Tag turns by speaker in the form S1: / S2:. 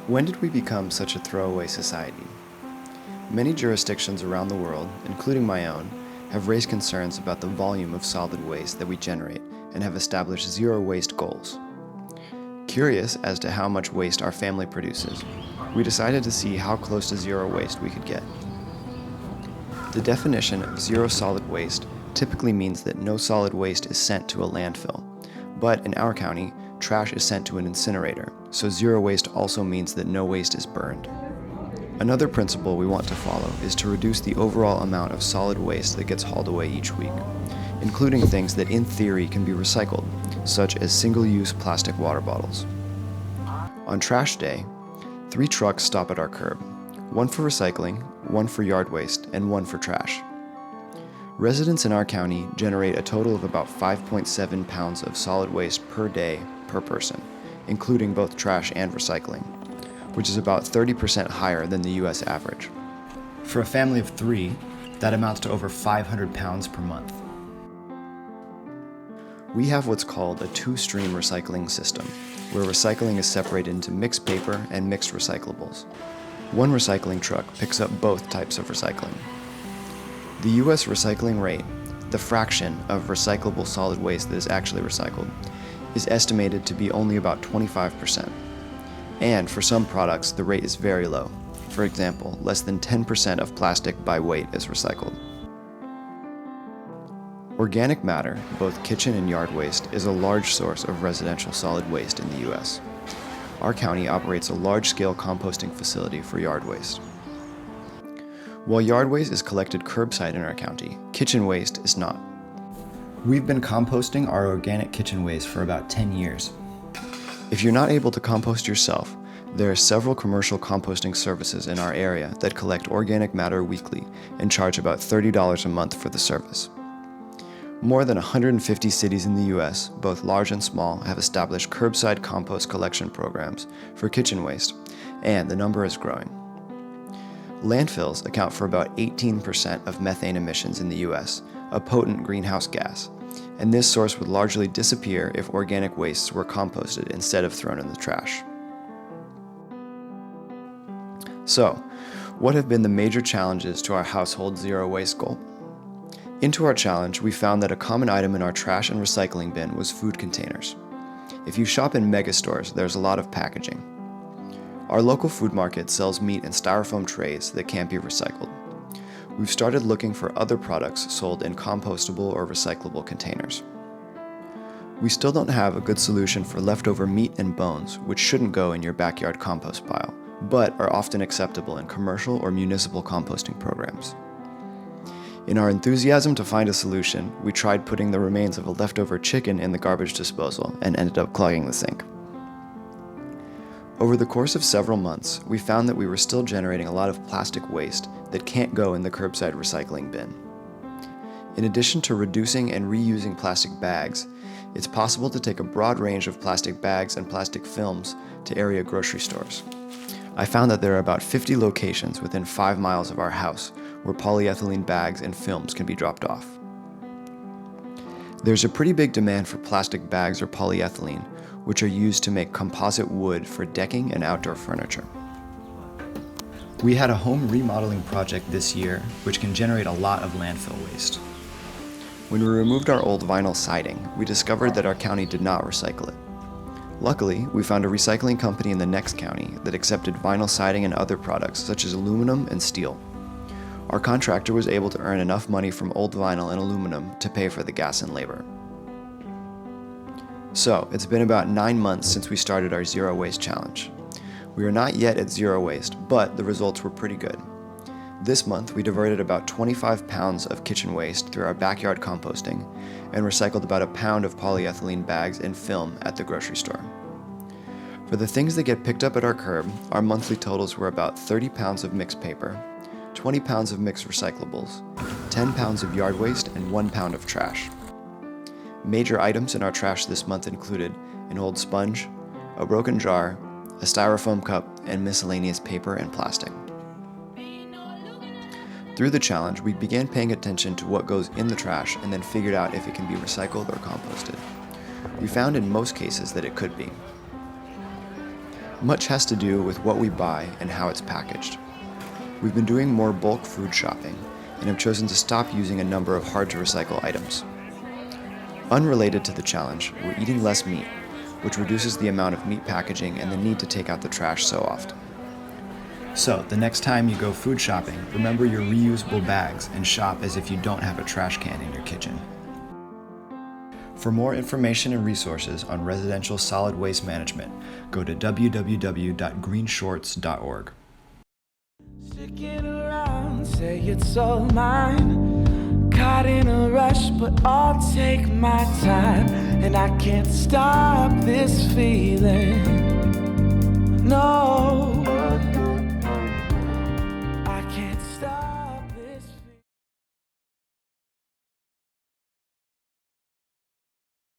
S1: When did we become such a throwaway society? Many jurisdictions around the world, including my own, have raised concerns about the volume of solid waste that we generate and have established zero waste goals. Curious as to how much waste our family produces, we decided to see how close to zero waste we could get. The definition of zero solid waste typically means that no solid waste is sent to a landfill, but in our county, trash is sent to an incinerator, so zero waste also means that no waste is burned. Another principle we want to follow is to reduce the overall amount of solid waste that gets hauled away each week, including things that in theory can be recycled, such as single-use plastic water bottles. On trash day, 3 trucks stop at our curb, 1 for recycling, 1 for yard waste, and 1 for trash. Residents in our county generate a total of about 5.7 pounds of solid waste per day per person, including both trash and recycling, which is about 30% higher than the US average. For a family of 3, that amounts to over 500 pounds per month. We have what's called a 2-stream recycling system, where recycling is separated into mixed paper and mixed recyclables. 1 recycling truck picks up both types of recycling. The US recycling rate, the fraction of recyclable solid waste that is actually recycled, is estimated to be only about 25%. And for some products, the rate is very low. For example, less than 10% of plastic by weight is recycled. Organic matter, both kitchen and yard waste, is a large source of residential solid waste in the US. Our county operates a large-scale composting facility for yard waste. While yard waste is collected curbside in our county, kitchen waste is not. We've been composting our organic kitchen waste for about 10 years. If you're not able to compost yourself, there are several commercial composting services in our area that collect organic matter weekly and charge about $30 a month for the service. More than 150 cities in the US, both large and small, have established curbside compost collection programs for kitchen waste, and the number is growing. Landfills account for about 18% of methane emissions in the US, a potent greenhouse gas, and this source would largely disappear if organic wastes were composted instead of thrown in the trash. So, what have been the major challenges to our household zero waste goal? Into our challenge, we found that a common item in our trash and recycling bin was food containers. If you shop in mega stores, there's a lot of packaging. Our local food market sells meat in styrofoam trays that can't be recycled. We've started looking for other products sold in compostable or recyclable containers. We still don't have a good solution for leftover meat and bones, which shouldn't go in your backyard compost pile, but are often acceptable in commercial or municipal composting programs. In our enthusiasm to find a solution, we tried putting the remains of a leftover chicken in the garbage disposal and ended up clogging the sink. Over the course of several months, we found that we were still generating a lot of plastic waste that can't go in the curbside recycling bin. In addition to reducing and reusing plastic bags, it's possible to take a broad range of plastic bags and plastic films to area grocery stores. I found that there are about 50 locations within 5 miles of our house where polyethylene bags and films can be dropped off. There's a pretty big demand for plastic bags or polyethylene, which are used to make composite wood for decking and outdoor furniture. We had a home remodeling project this year, which can generate a lot of landfill waste. When we removed our old vinyl siding, we discovered that our county did not recycle it. Luckily, we found a recycling company in the next county that accepted vinyl siding and other products such as aluminum and steel. Our contractor was able to earn enough money from old vinyl and aluminum to pay for the gas and labor. So, it's been about 9 months since we started our Zero Waste Challenge. We are not yet at zero waste, but the results were pretty good. This month, we diverted about 25 pounds of kitchen waste through our backyard composting and recycled about a pound of polyethylene bags and film at the grocery store. For the things that get picked up at our curb, our monthly totals were about 30 pounds of mixed paper, 20 pounds of mixed recyclables, 10 pounds of yard waste, and 1 pound of trash. Major items in our trash this month included an old sponge, a broken jar, a styrofoam cup, and miscellaneous paper and plastic. Through the challenge, we began paying attention to what goes in the trash and then figured out if it can be recycled or composted. We found in most cases that it could be. Much has to do with what we buy and how it's packaged. We've been doing more bulk food shopping and have chosen to stop using a number of hard-to-recycle items. Unrelated to the challenge, we're eating less meat, which reduces the amount of meat packaging and the need to take out the trash so often. So, the next time you go food shopping, remember your reusable bags and shop as if you don't have a trash can in your kitchen. For more information and resources on residential solid waste management, go to www.greenshorts.org.
S2: Sticking around, say it's all mine. Caught in a rush, but I'll take my time. And I can't stop this feeling. No.